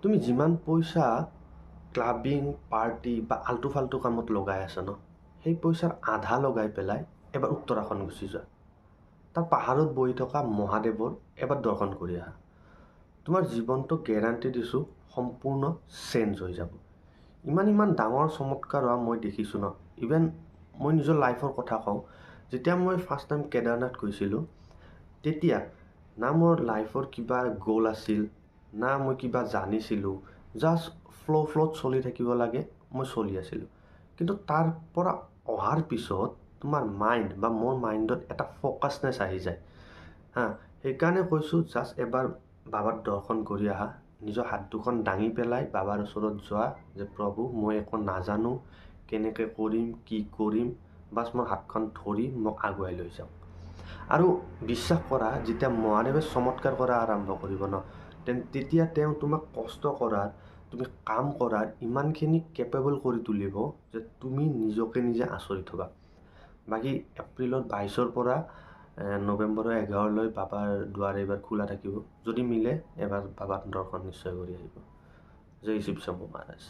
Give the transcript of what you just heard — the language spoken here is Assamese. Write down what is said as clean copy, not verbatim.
তুমি যিমান পইচা ক্লাবিং পাৰ্টি বা আল্টু ফাল্টু কামত লগাই আছা ন, সেই পইচাৰ আধা লগাই পেলাই এবাৰ উত্তৰাখণ্ড গুচি যোৱা। তাৰ পাহাৰত বহি থকা মহাদেৱৰ এবাৰ দৰ্শন কৰি আহা। তোমাৰ জীৱনটো গেৰাণ্টি দিছোঁ সম্পূৰ্ণ চেঞ্জ হৈ যাব। ইমান ডাঙৰ চমৎকাৰ হোৱা মই দেখিছোঁ ন। ইভেন মই নিজৰ লাইফৰ কথা কওঁ, যেতিয়া মই ফাৰ্ষ্ট টাইম কেদাৰনাথ গৈছিলোঁ, তেতিয়া না মোৰ লাইফৰ কিবা গ'ল আছিল, না মই কিবা জানিছিলোঁ। জাষ্ট ফ্ল'ত চলি থাকিব লাগে, মই চলি আছিলোঁ। কিন্তু তাৰ পৰা অহাৰ পিছত তোমাৰ মাইণ্ড বা মোৰ মাইণ্ডত এটা ফ'কাছনেছ আহি যায়। সেইকাৰণে কৈছোঁ, জাষ্ট এবাৰ বাবাৰ দৰ্শন কৰি আহা। নিজৰ হাত দুখন দাঙি পেলাই বাবাৰ ওচৰত যোৱা যে প্ৰভু, মই একো নাজানো, কেনেকৈ কৰিম, কি কৰিম, বাছ মোৰ হাতখন ধৰি মোক আগুৱাই লৈ যাওক। আৰু বিশ্বাস কৰা, যেতিয়া মহাদেৱে চমৎকাৰ কৰা আৰম্ভ কৰিব ন, তেতিয়া তেওঁ তোমাক কষ্ট কৰাৰ, তুমি কাম কৰাৰ ইমানখিনি কেপেবল কৰি তুলিব যে তুমি নিজকে নিজে আচৰিত হ'বা। বাকী এপ্ৰিলৰ 22 পৰা নৱেম্বৰৰ 11লৈ বাবাৰ দুৱাৰ এইবাৰ খোলা থাকিব। যদি মিলে এবাৰ বাবাৰ দৰ্শন নিশ্চয় কৰি আহিব। জয় শিৱ শম্ভু মহাৰাজ।